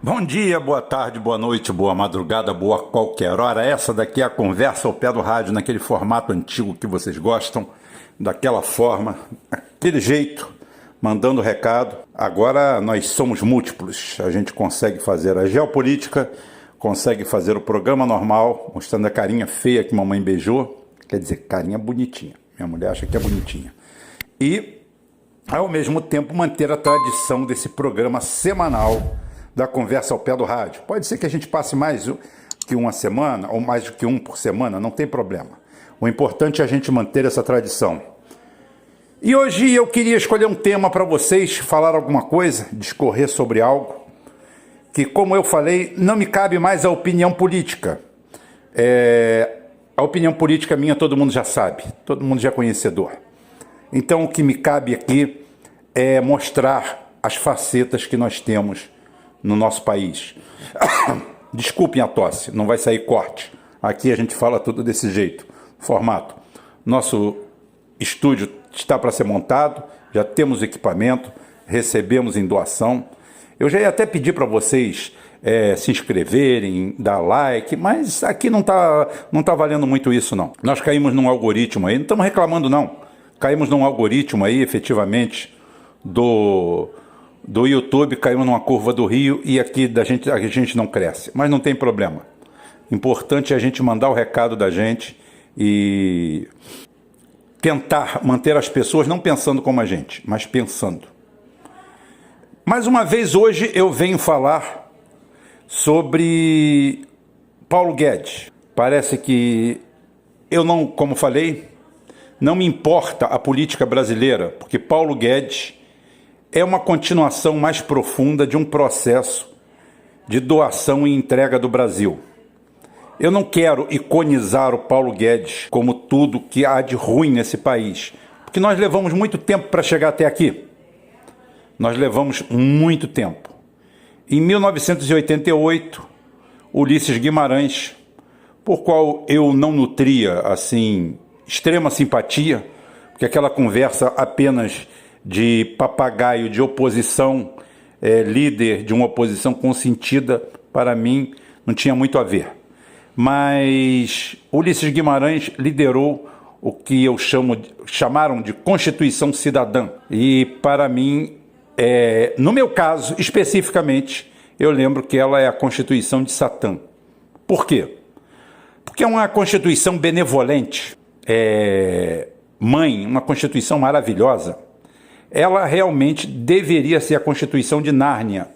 Bom dia, boa tarde, boa noite, boa madrugada, boa qualquer hora. Essa daqui é a conversa ao pé do rádio, naquele formato antigo que vocês gostam, daquela forma, aquele jeito, mandando recado. Agora nós somos múltiplos, a gente consegue fazer a geopolítica, consegue fazer o programa normal, mostrando a carinha feia que mamãe beijou, quer dizer, carinha bonitinha, minha mulher acha que é bonitinha. E, ao mesmo tempo, manter a tradição desse programa semanal da conversa ao pé do rádio. Pode ser que a gente passe mais que uma semana, ou mais do que um por semana, não tem problema. O importante é a gente manter essa tradição. E hoje eu queria escolher um tema para vocês, falar alguma coisa, discorrer sobre algo, que, como eu falei, não me cabe mais a opinião política. A opinião política minha todo mundo já sabe, todo mundo já é conhecedor. Então o que me cabe aqui é mostrar as facetas que nós temos no nosso país. Desculpem a tosse, não vai sair corte. Aqui a gente fala tudo desse jeito, formato. Nosso estúdio está para ser montado, já temos equipamento, recebemos em doação. Eu já ia até pedir para vocês se inscreverem, dar like, mas aqui não tá valendo muito isso não. Nós caímos num algoritmo aí, não estamos reclamando não. Caímos num algoritmo aí, efetivamente, do YouTube, caímos numa curva do rio e aqui a gente não cresce. Mas não tem problema. Importante é a gente mandar o recado da gente e tentar manter as pessoas não pensando como a gente, mas pensando. Mais uma vez hoje eu venho falar sobre Paulo Guedes. Parece que eu não, como falei, não me importa a política brasileira, porque Paulo Guedes é uma continuação mais profunda de um processo de doação e entrega do Brasil. Eu não quero iconizar o Paulo Guedes como tudo que há de ruim nesse país, porque nós levamos muito tempo para chegar até aqui. Nós levamos muito tempo. Em 1988, Ulisses Guimarães, por qual eu não nutria assim extrema simpatia, porque aquela conversa apenas de papagaio de oposição, líder de uma oposição consentida, para mim não tinha muito a ver. Mas Ulisses Guimarães liderou o que chamaram de Constituição Cidadã. E para mim, no meu caso especificamente, eu lembro que ela é a Constituição de Satã. Por quê? Porque é uma Constituição benevolente, uma Constituição maravilhosa. Ela realmente deveria ser a Constituição de Nárnia,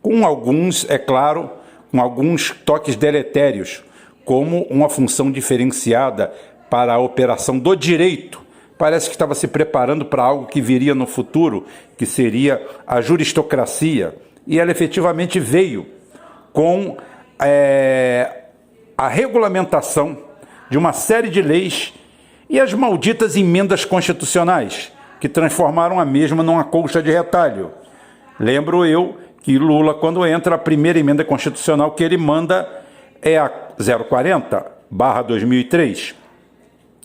com alguns, é claro, com alguns toques deletérios, como uma função diferenciada para a operação do direito. Parece que estava se preparando para algo que viria no futuro, que seria a juristocracia, e ela efetivamente veio com a regulamentação de uma série de leis e as malditas emendas constitucionais, que transformaram a mesma numa colcha de retalho. Lembro eu que Lula, quando entra, a primeira emenda constitucional que ele manda é a 040/2003,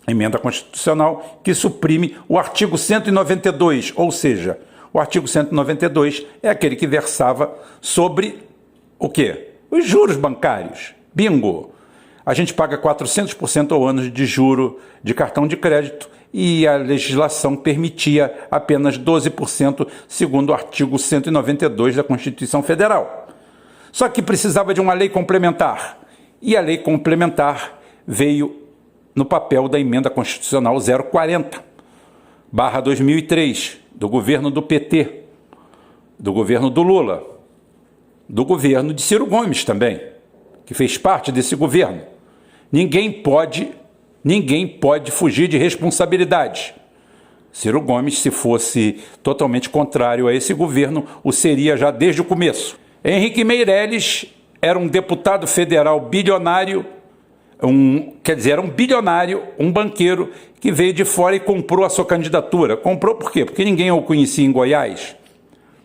emenda constitucional que suprime o artigo 192, ou seja, o artigo 192 é aquele que versava sobre o quê? Os juros bancários. Bingo! A gente paga 400% ao ano de juro de cartão de crédito, e a legislação permitia apenas 12%, segundo o artigo 192 da Constituição Federal. Só que precisava de uma lei complementar, e a lei complementar veio no papel da emenda constitucional 040/2003, do governo do PT, do governo do Lula, do governo de Ciro Gomes também, que fez parte desse governo. Ninguém pode fugir de responsabilidade. Ciro Gomes, se fosse totalmente contrário a esse governo, o seria já desde o começo. Henrique Meirelles era um deputado federal bilionário, era um bilionário, um banqueiro que veio de fora e comprou a sua candidatura. Comprou por quê? Porque ninguém o conhecia em Goiás.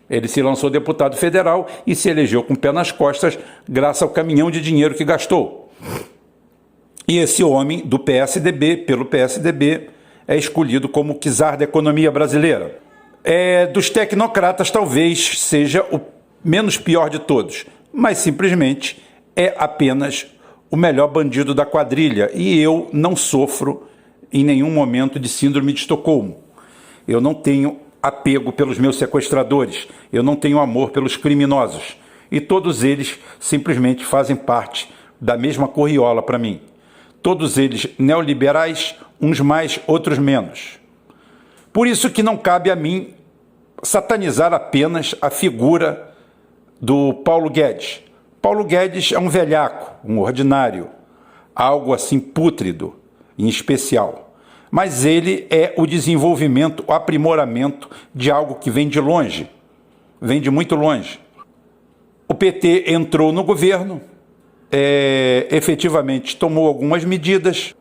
Ele se lançou deputado federal e se elegeu com o pé nas costas graças ao caminhão de dinheiro que gastou. E esse homem do PSDB, pelo PSDB, é escolhido como o czar da economia brasileira. Dos tecnocratas talvez seja o menos pior de todos, mas simplesmente é apenas o melhor bandido da quadrilha, e eu não sofro em nenhum momento de síndrome de Estocolmo. Eu não tenho apego pelos meus sequestradores, eu não tenho amor pelos criminosos, e todos eles simplesmente fazem parte da mesma corriola para mim. Todos eles neoliberais, uns mais, outros menos. Por isso que não cabe a mim satanizar apenas a figura do Paulo Guedes. Paulo Guedes é um velhaco, um ordinário, algo assim pútrido, em especial. Mas ele é o desenvolvimento, o aprimoramento de algo que vem de longe, vem de muito longe. O PT entrou no governo, efetivamente tomou algumas medidas,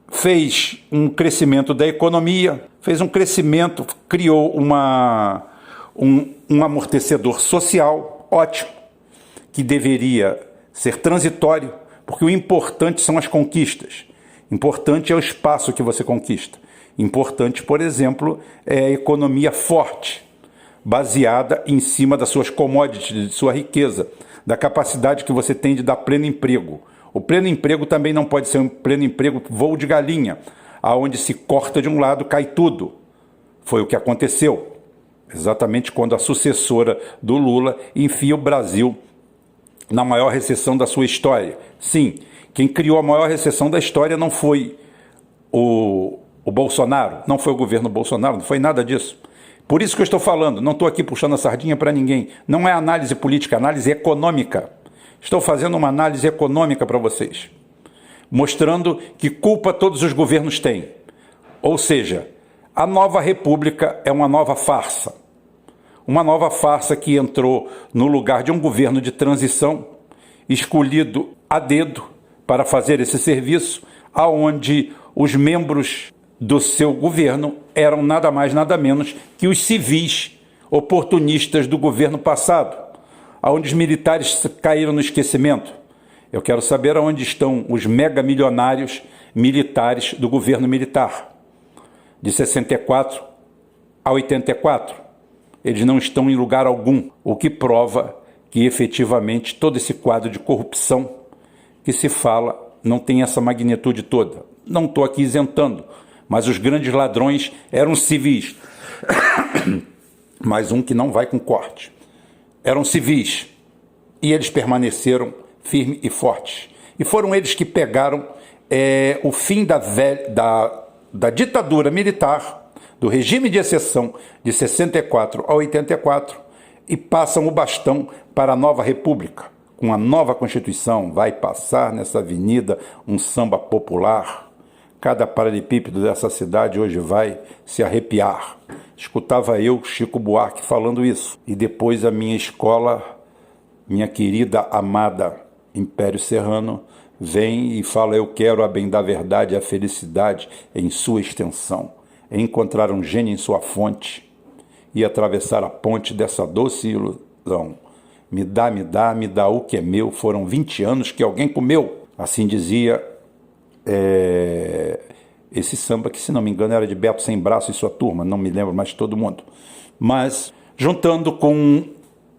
fez um crescimento da economia, fez um crescimento, criou um amortecedor social ótimo, que deveria ser transitório, porque o importante são as conquistas. Importante é o espaço que você conquista. Importante, por exemplo, é a economia forte, baseada em cima das suas commodities, de sua riqueza, da capacidade que você tem de dar pleno emprego. O pleno emprego também não pode ser um pleno emprego voo de galinha, aonde se corta de um lado, cai tudo. Foi o que aconteceu, exatamente quando a sucessora do Lula enfia o Brasil na maior recessão da sua história. Sim, quem criou a maior recessão da história não foi o Bolsonaro, não foi o governo Bolsonaro, não foi nada disso. Por isso que eu estou falando, não estou aqui puxando a sardinha para ninguém. Não é análise política, é análise econômica. Estou fazendo uma análise econômica para vocês, mostrando que culpa todos os governos têm. Ou seja, a nova república é uma nova farsa. Uma nova farsa que entrou no lugar de um governo de transição, escolhido a dedo para fazer esse serviço, aonde os membros do seu governo eram nada mais, nada menos que os civis oportunistas do governo passado, aonde os militares caíram no esquecimento. Eu quero saber aonde estão os mega milionários militares do governo militar, de 64 a 84. Eles não estão em lugar algum, o que prova que efetivamente todo esse quadro de corrupção que se fala não tem essa magnitude toda. Não estou aqui isentando, mas os grandes ladrões eram civis. Mais um que não vai com corte. Eram civis e eles permaneceram firmes e fortes. E foram eles que pegaram o fim da ditadura militar, do regime de exceção de 64 a 84 e passam o bastão para a nova república. Com a nova Constituição vai passar nessa avenida um samba popular. Cada paralelepípedo dessa cidade hoje vai se arrepiar. Escutava eu, Chico Buarque, falando isso. E depois a minha escola, minha querida, amada Império Serrano, vem e fala: eu quero a bem da verdade e a felicidade em sua extensão. Encontrar um gênio em sua fonte e atravessar a ponte dessa doce ilusão. Me dá o que é meu. Foram 20 anos que alguém comeu. Assim dizia esse samba que, se não me engano, era de Beto Sem Braço e sua turma. Não me lembro mais de todo mundo. Mas, juntando com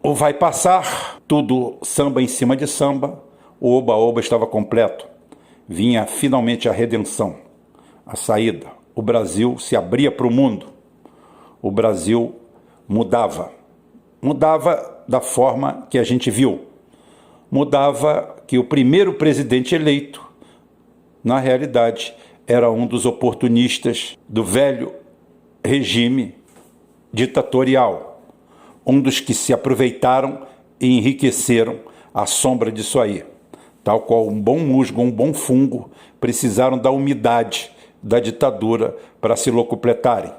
o Vai Passar, tudo samba em cima de samba, o Oba-Oba estava completo. Vinha finalmente a redenção, a saída. O Brasil se abria para o mundo. O Brasil mudava. Mudava da forma que a gente viu. Mudava que o primeiro presidente eleito, na realidade, era um dos oportunistas do velho regime ditatorial. Um dos que se aproveitaram e enriqueceram à sombra disso aí. Tal qual um bom musgo, um bom fungo, precisaram da umidade da ditadura para se locupletarem.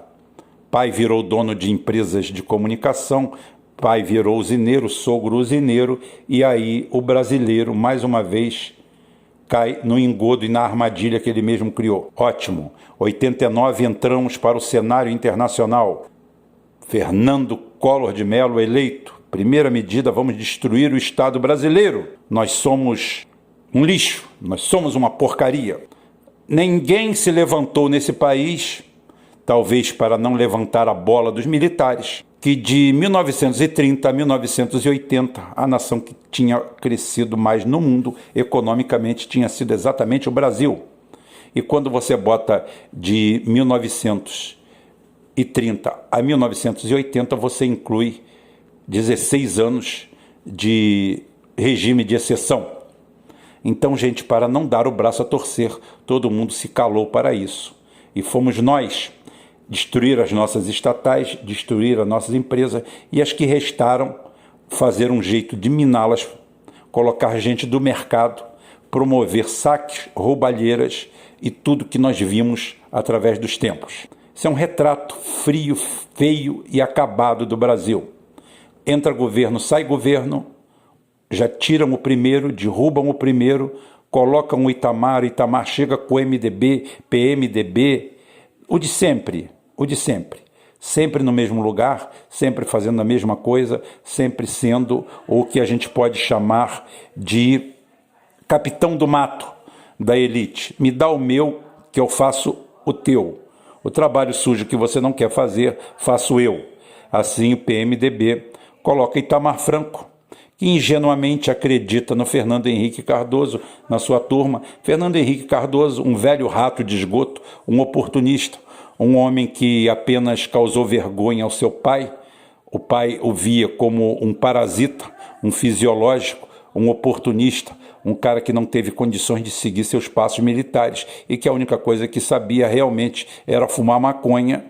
Pai virou dono de empresas de comunicação, pai virou usineiro, sogro usineiro, e aí o brasileiro, mais uma vez, cai no engodo e na armadilha que ele mesmo criou. Ótimo. 89 entramos para o cenário internacional. Fernando Collor de Mello eleito. Primeira medida, vamos destruir o Estado brasileiro. Nós somos um lixo, nós somos uma porcaria. Ninguém se levantou nesse país, talvez para não levantar a bola dos militares, que de 1930 a 1980, a nação que tinha crescido mais no mundo economicamente tinha sido exatamente o Brasil. E quando você bota de 1930 a 1980, você inclui 16 anos de regime de exceção. Então, gente, para não dar o braço a torcer, todo mundo se calou para isso. E fomos nós destruir as nossas estatais, destruir as nossas empresas e as que restaram, fazer um jeito de miná-las, colocar gente do mercado, promover saques, roubalheiras e tudo que nós vimos através dos tempos. Isso é um retrato frio, feio e acabado do Brasil. Entra governo, sai governo, já tiram o primeiro, derrubam o primeiro, colocam o Itamar chega com o MDB, PMDB, o de sempre, sempre no mesmo lugar, sempre fazendo a mesma coisa, sempre sendo o que a gente pode chamar de capitão do mato da elite. Me dá o meu, que eu faço o teu. O trabalho sujo que você não quer fazer, faço eu. Assim o PMDB coloca Itamar Franco, que ingenuamente acredita no Fernando Henrique Cardoso, na sua turma. Fernando Henrique Cardoso, um velho rato de esgoto, um oportunista, um homem que apenas causou vergonha ao seu pai. O pai o via como um parasita, um fisiológico, um oportunista, um cara que não teve condições de seguir seus passos militares e que a única coisa que sabia realmente era fumar maconha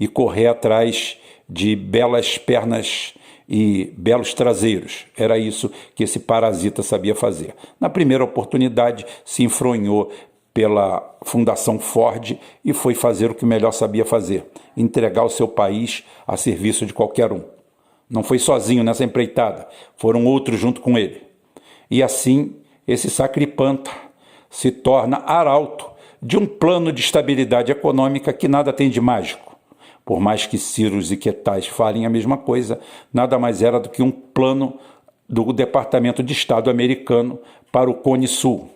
e correr atrás de belas pernas e belos traseiros. Era isso que esse parasita sabia fazer. Na primeira oportunidade, se enfronhou pela Fundação Ford e foi fazer o que melhor sabia fazer, entregar o seu país a serviço de qualquer um. Não foi sozinho nessa empreitada, foram outros junto com ele. E assim, esse sacripanta se torna arauto de um plano de estabilidade econômica que nada tem de mágico. Por mais que Ciro e Quetais falem a mesma coisa, nada mais era do que um plano do Departamento de Estado americano para o Cone Sul.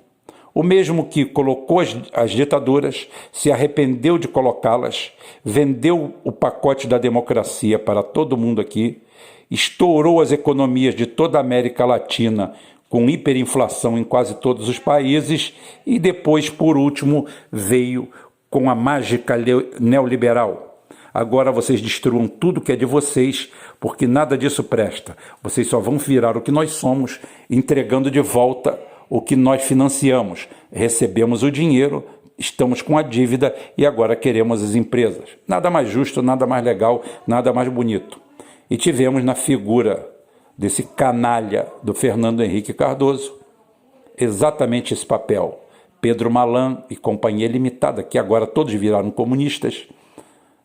O mesmo que colocou as ditaduras, se arrependeu de colocá-las, vendeu o pacote da democracia para todo mundo aqui, estourou as economias de toda a América Latina com hiperinflação em quase todos os países e depois, por último, veio com a mágica neoliberal. Agora vocês destruam tudo que é de vocês, porque nada disso presta. Vocês só vão virar o que nós somos, entregando de volta o que nós financiamos. Recebemos o dinheiro, estamos com a dívida e agora queremos as empresas. Nada mais justo, nada mais legal, nada mais bonito. E tivemos na figura desse canalha do Fernando Henrique Cardoso exatamente esse papel. Pedro Malan e Companhia Limitada, que agora todos viraram comunistas,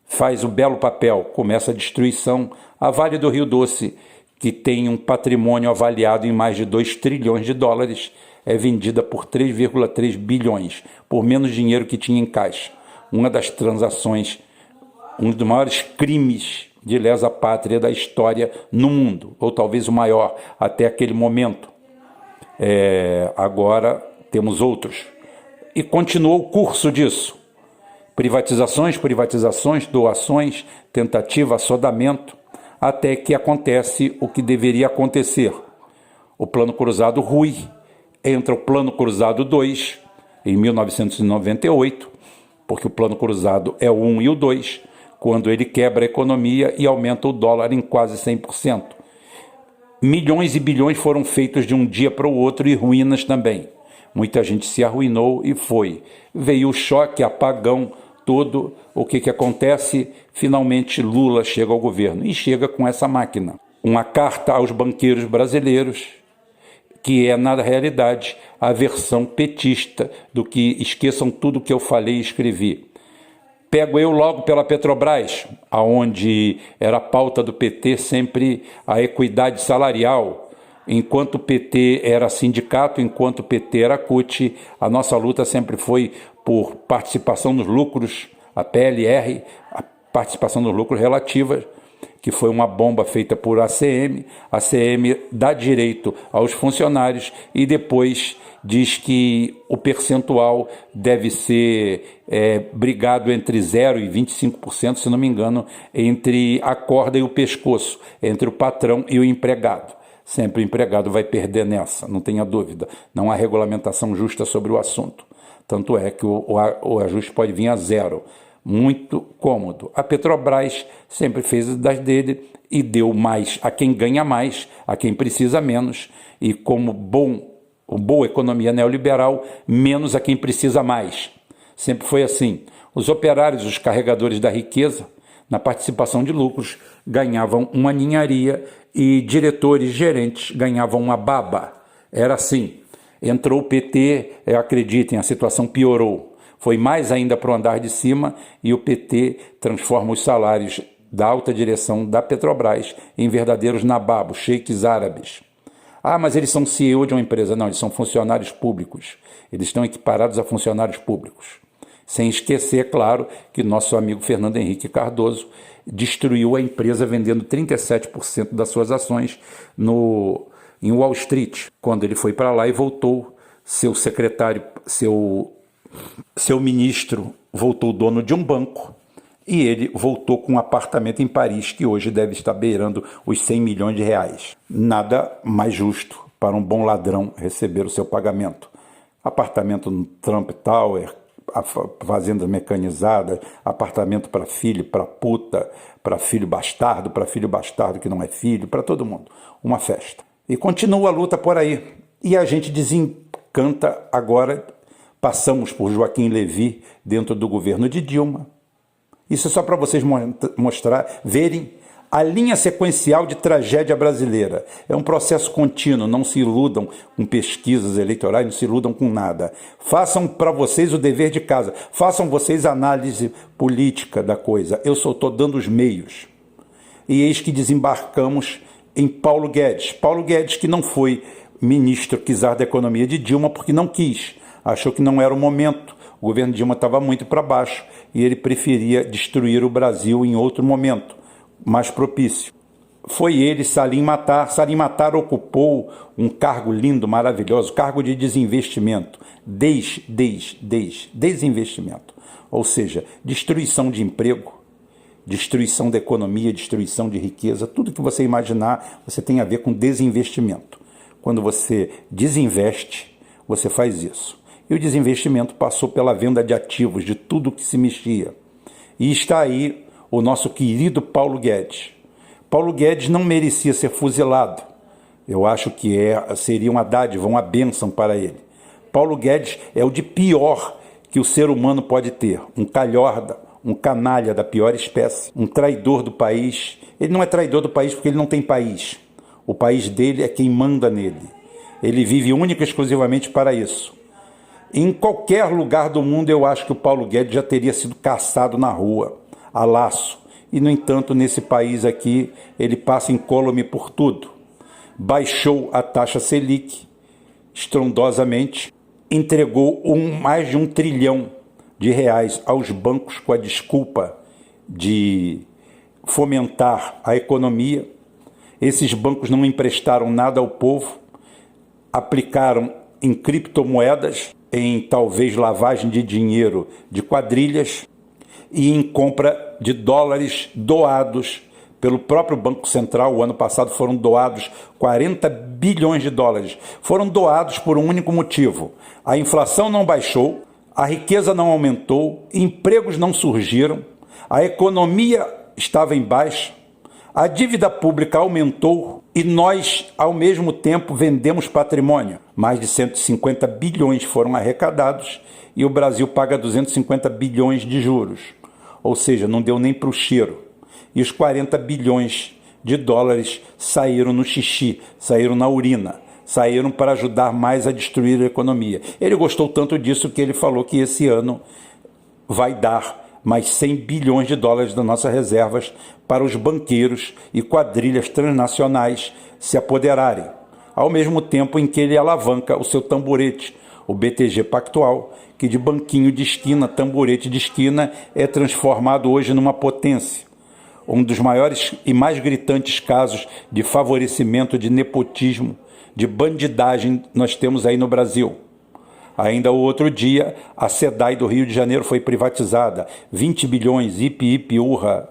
faz o belo papel, começa a destruição. A Vale do Rio Doce, que tem um patrimônio avaliado em mais de 2 trilhões de dólares, é vendida por 3,3 bilhões, por menos dinheiro que tinha em caixa. Uma das transações, um dos maiores crimes de lesa pátria da história no mundo, ou talvez o maior até aquele momento. Agora temos outros. E continuou o curso disso. Privatizações, doações, tentativa, assodamento, até que acontece o que deveria acontecer. O Plano Cruzado rui, entra o Plano Cruzado 2, em 1998, porque o Plano Cruzado é o 1 e o 2, quando ele quebra a economia e aumenta o dólar em quase 100%. Milhões e bilhões foram feitos de um dia para o outro e ruínas também. Muita gente se arruinou e foi. Veio o choque, apagão, todo. O que acontece? Finalmente Lula chega ao governo e chega com essa máquina. Uma carta aos banqueiros brasileiros, que é, na realidade, a versão petista do que esqueçam tudo que eu falei e escrevi. Pego eu logo pela Petrobras, aonde era a pauta do PT sempre a equidade salarial. Enquanto o PT era sindicato, enquanto o PT era CUT, a nossa luta sempre foi por participação nos lucros, a PLR, a participação nos lucros relativa, que foi uma bomba feita por ACM. A ACM dá direito aos funcionários e depois diz que o percentual deve ser brigado entre 0% e 25%, se não me engano, entre a corda e o pescoço, entre o patrão e o empregado. Sempre o empregado vai perder nessa, não tenha dúvida. Não há regulamentação justa sobre o assunto. Tanto é que o ajuste pode vir a 0%. Muito cômodo. A Petrobras sempre fez das dele e deu mais a quem ganha mais, a quem precisa menos, e como boa economia neoliberal, menos a quem precisa mais. Sempre foi assim. Os operários, os carregadores da riqueza, na participação de lucros, ganhavam uma ninharia e diretores, gerentes ganhavam uma baba. Era assim. Entrou o PT, acreditem, a situação piorou. Foi mais ainda para o andar de cima e o PT transforma os salários da alta direção da Petrobras em verdadeiros nababos, sheiks árabes. Ah, mas eles são CEO de uma empresa. Não, eles são funcionários públicos. Eles estão equiparados a funcionários públicos. Sem esquecer, é claro, que nosso amigo Fernando Henrique Cardoso destruiu a empresa vendendo 37% das suas ações em Wall Street, quando ele foi para lá e voltou, seu secretário, seu ministro voltou dono de um banco e ele voltou com um apartamento em Paris que hoje deve estar beirando os 100 milhões de reais. Nada mais justo para um bom ladrão receber o seu pagamento. Apartamento no Trump Tower, fazenda mecanizada, apartamento para filho, para puta, para filho bastardo que não é filho, para todo mundo. Uma festa. E continua a luta por aí. E a gente desencanta agora. Passamos por Joaquim Levy dentro do governo de Dilma. Isso é só para vocês verem a linha sequencial de tragédia brasileira. É um processo contínuo, não se iludam com pesquisas eleitorais, não se iludam com nada. Façam para vocês o dever de casa, façam vocês a análise política da coisa. Eu só estou dando os meios. E eis que desembarcamos em Paulo Guedes. Paulo Guedes, que não foi ministro czar da economia de Dilma porque não quis. Achou que não era o momento, o governo Dilma estava muito para baixo e ele preferia destruir o Brasil em outro momento, mais propício. Foi ele, Salim Matar. Salim Matar ocupou um cargo lindo, maravilhoso, cargo de desinvestimento, desinvestimento, ou seja, destruição de emprego, destruição da economia, destruição de riqueza, tudo que você imaginar, você tem a ver com desinvestimento. Quando você desinveste, você faz isso. E o desinvestimento passou pela venda de ativos, de tudo que se mexia. E está aí o nosso querido Paulo Guedes. Paulo Guedes não merecia ser fuzilado. Eu acho que seria uma dádiva, uma bênção para ele. Paulo Guedes é o de pior que o ser humano pode ter. Um calhorda, um canalha da pior espécie, um traidor do país. Ele não é traidor do país porque ele não tem país. O país dele é quem manda nele. Ele vive única e exclusivamente para isso. Em qualquer lugar do mundo, eu acho que o Paulo Guedes já teria sido caçado na rua, a laço. E, no entanto, nesse país aqui, ele passa incólume por tudo. Baixou a taxa Selic, estrondosamente, entregou mais de 1 trilhão de reais aos bancos com a desculpa de fomentar a economia. Esses bancos não emprestaram nada ao povo, aplicaram em criptomoedas, em talvez lavagem de dinheiro de quadrilhas e em compra de dólares doados pelo próprio Banco Central. O ano passado foram doados 40 bilhões de dólares. Foram doados por um único motivo: a inflação não baixou, a riqueza não aumentou, empregos não surgiram, a economia estava em baixa, a dívida pública aumentou e nós, ao mesmo tempo, vendemos patrimônio. Mais de 150 bilhões foram arrecadados e o Brasil paga 250 bilhões de juros. Ou seja, não deu nem para o cheiro. E os 40 bilhões de dólares saíram no xixi, saíram na urina, saíram para ajudar mais a destruir a economia. Ele gostou tanto disso que ele falou que esse ano vai dar mais 100 bilhões de dólares das nossas reservas para os banqueiros e quadrilhas transnacionais se apoderarem, ao mesmo tempo em que ele alavanca o seu tamborete, o BTG Pactual, que de banquinho de esquina, tamborete de esquina, é transformado hoje numa potência. um dos maiores e mais gritantes casos de favorecimento, de nepotismo, de bandidagem nós temos aí no Brasil. Ainda o outro dia, a SEDAI do Rio de Janeiro foi privatizada. 20 bilhões, ipi, urra,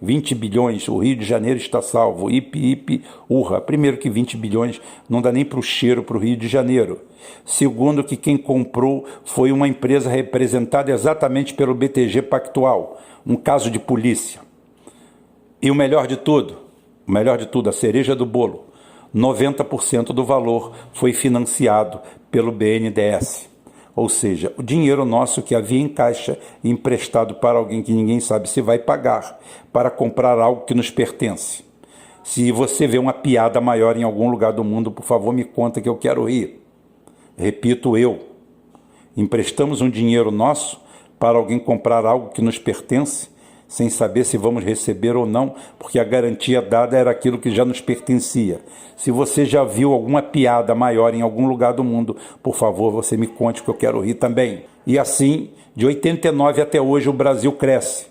20 bilhões, o Rio de Janeiro está salvo, ipi, urra. Primeiro que 20 bilhões não dá nem para o cheiro para o Rio de Janeiro. Segundo que quem comprou foi uma empresa representada exatamente pelo BTG Pactual, um caso de polícia. E o melhor de tudo, a cereja do bolo, 90% do valor foi financiado pelo BNDES, ou seja, o dinheiro nosso que havia em caixa emprestado para alguém que ninguém sabe se vai pagar, para comprar algo que nos pertence. Se você vê uma piada maior em algum lugar do mundo, por favor me conta que eu quero rir. Repito, emprestamos um dinheiro nosso para alguém comprar algo que nos pertence, sem saber se vamos receber ou não, porque a garantia dada era aquilo que já nos pertencia. Se você já viu alguma piada maior em algum lugar do mundo, por favor, você me conte que eu quero rir também. E assim, de 89 até hoje, o Brasil cresce.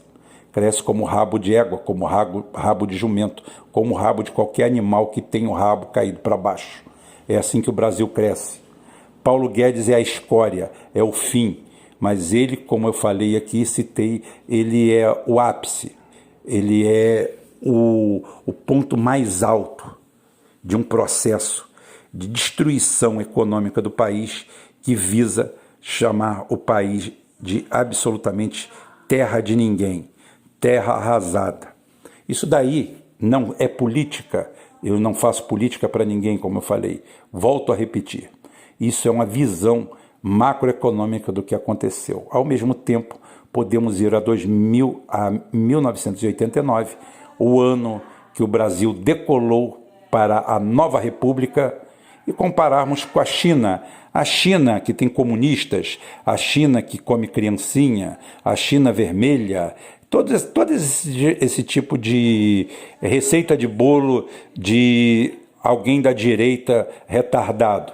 Cresce como rabo de égua, como rabo de jumento, como rabo de qualquer animal que tem o rabo caído para baixo. É assim que o Brasil cresce. Paulo Guedes é a escória, é o fim. Mas ele, como eu falei aqui, citei, ele é o ápice, ele é o ponto mais alto de um processo de destruição econômica do país que visa chamar o país de absolutamente terra de ninguém, terra arrasada. Isso daí não é política, eu não faço política para ninguém, como eu falei, volto a repetir, isso é uma visão macroeconômica do que aconteceu. Ao mesmo tempo, podemos ir a 1989, o ano que o Brasil decolou para a nova república, e compararmos com a China que tem comunistas, a China que come criancinha, a China vermelha, todo esse tipo de receita de bolo de alguém da direita retardado.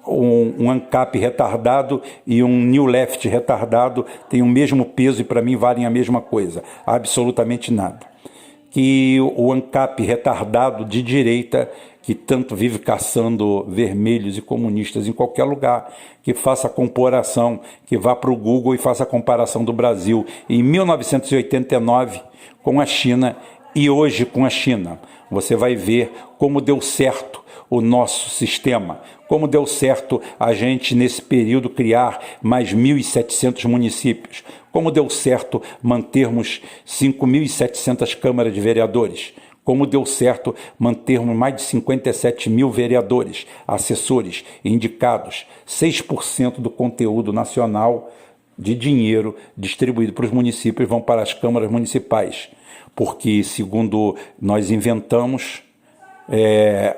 Um ANCAP retardado e um New Left retardado têm o mesmo peso e para mim valem a mesma coisa, absolutamente nada. Que o ANCAP retardado de direita, que tanto vive caçando vermelhos e comunistas em qualquer lugar, que faça a comparação, que vá para o Google e faça a comparação do Brasil em 1989 com a China e hoje com a China. Você vai ver como deu certo o nosso sistema, como deu certo a gente nesse período criar mais 1.700 municípios, como deu certo mantermos 5.700 câmaras de vereadores, como deu certo mantermos mais de 57 mil vereadores, assessores, indicados, 6% do conteúdo nacional de dinheiro distribuído para os municípios vão para as câmaras municipais, porque, segundo nós inventamos,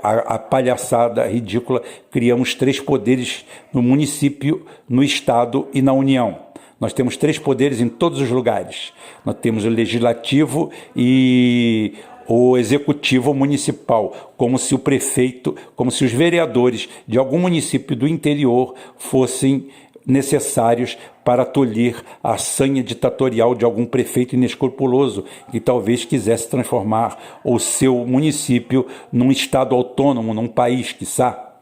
a palhaçada ridícula, criamos 3 poderes no município, no estado e na União. Nós temos 3 poderes em todos os lugares. Nós temos o legislativo e o executivo municipal, como se o prefeito, como se os vereadores de algum município do interior fossem necessários para tolir a sanha ditatorial de algum prefeito inescrupuloso que talvez quisesse transformar o seu município num estado autônomo, num país, quiçá.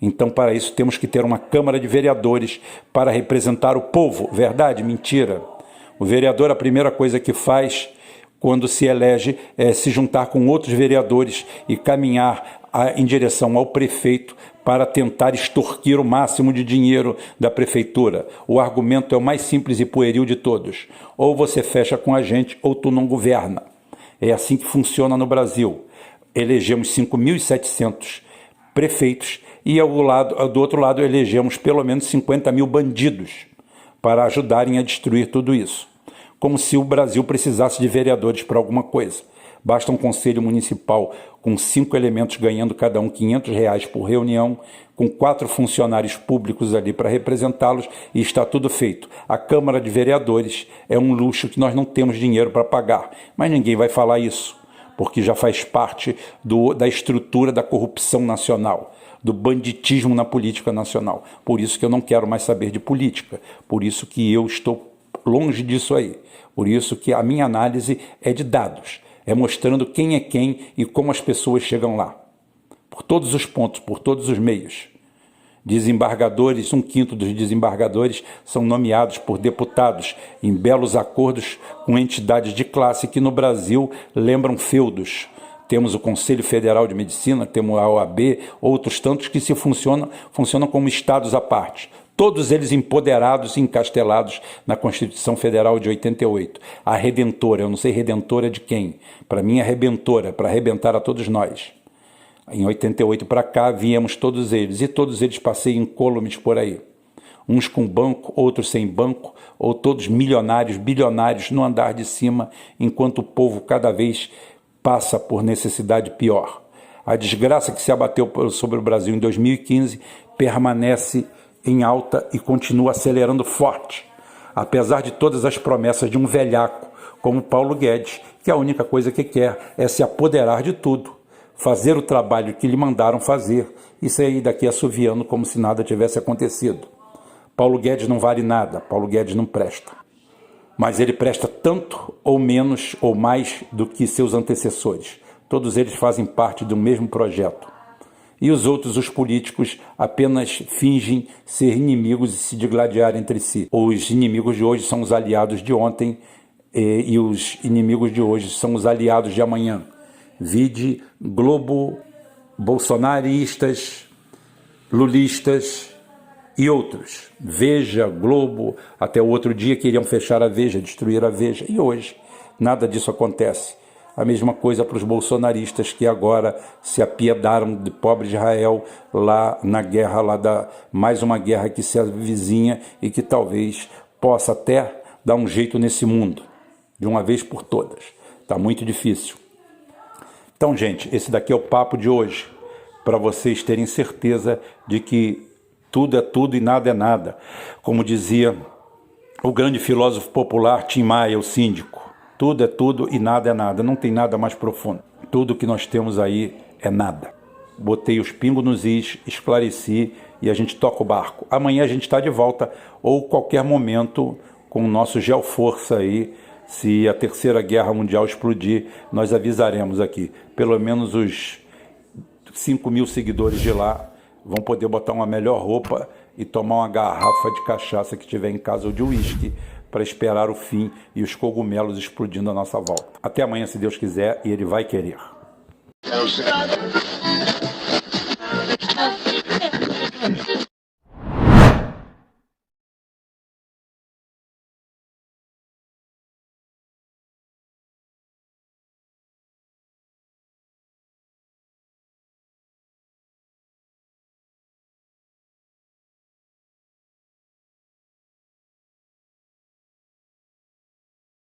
Então, para isso, temos que ter uma Câmara de Vereadores para representar o povo. Verdade? Mentira. O vereador, a primeira coisa que faz quando se elege é se juntar com outros vereadores e caminhar em direção ao prefeito para tentar extorquir o máximo de dinheiro da prefeitura. O argumento é o mais simples e pueril de todos. Ou você fecha com a gente ou tu não governa. É assim que funciona no Brasil. Elegemos 5.700 prefeitos e do outro lado elegemos pelo menos 50 mil bandidos para ajudarem a destruir tudo isso. Como se o Brasil precisasse de vereadores para alguma coisa. Basta um conselho municipal com 5 elementos ganhando cada um R$500 por reunião, com 4 funcionários públicos ali para representá-los e está tudo feito. A Câmara de Vereadores é um luxo que nós não temos dinheiro para pagar, mas ninguém vai falar isso, porque já faz parte da estrutura da corrupção nacional, do banditismo na política nacional. Por isso que eu não quero mais saber de política, por isso que eu estou longe disso aí. Por isso que a minha análise é de dados, é mostrando quem é quem e como as pessoas chegam lá. Por todos os pontos, por todos os meios. Desembargadores, 1/5 dos desembargadores são nomeados por deputados em belos acordos com entidades de classe que no Brasil lembram feudos. Temos o Conselho Federal de Medicina, temos a OAB, outros tantos que funcionam como estados à parte. Todos eles empoderados e encastelados na Constituição Federal de 88. A redentora, eu não sei redentora de quem, para mim é rebentora, para arrebentar a todos nós. Em 88 para cá, viemos todos eles, e todos eles passeiam incólumes por aí. Uns com banco, outros sem banco, ou todos milionários, bilionários no andar de cima, enquanto o povo cada vez passa por necessidade pior. A desgraça que se abateu sobre o Brasil em 2015 permanece em alta e continua acelerando forte, apesar de todas as promessas de um velhaco como Paulo Guedes, que a única coisa que quer é se apoderar de tudo, fazer o trabalho que lhe mandaram fazer e sair daqui assoviando como se nada tivesse acontecido. Paulo Guedes não vale nada, Paulo Guedes não presta. Mas ele presta tanto ou menos ou mais do que seus antecessores. Todos eles fazem parte do mesmo projeto. E os outros, os políticos, apenas fingem ser inimigos e se digladiar entre si. Os inimigos de hoje são os aliados de ontem e os inimigos de hoje são os aliados de amanhã. Vide Globo, bolsonaristas, lulistas e outros. Veja, Globo, até o outro dia queriam fechar a Veja, destruir a Veja. E hoje nada disso acontece. A mesma coisa para os bolsonaristas que agora se apiedaram de pobre Israel lá na guerra, mais uma guerra que se avizinha e que talvez possa até dar um jeito nesse mundo, de uma vez por todas. Está muito difícil. Então, gente, esse daqui é o papo de hoje, para vocês terem certeza de que tudo é tudo e nada é nada. Como dizia o grande filósofo popular Tim Maia, o síndico, tudo é tudo e nada é nada, não tem nada mais profundo. Tudo que nós temos aí é nada. Botei os pingos nos is, esclareci e a gente toca o barco. Amanhã a gente está de volta, ou qualquer momento, com o nosso Geoforça aí. Se a Terceira Guerra Mundial explodir, nós avisaremos aqui. Pelo menos os 5.000 seguidores de lá vão poder botar uma melhor roupa e tomar uma garrafa de cachaça que tiver em casa ou de uísque para esperar o fim e os cogumelos explodindo à nossa volta. Até amanhã, se Deus quiser, e Ele vai querer.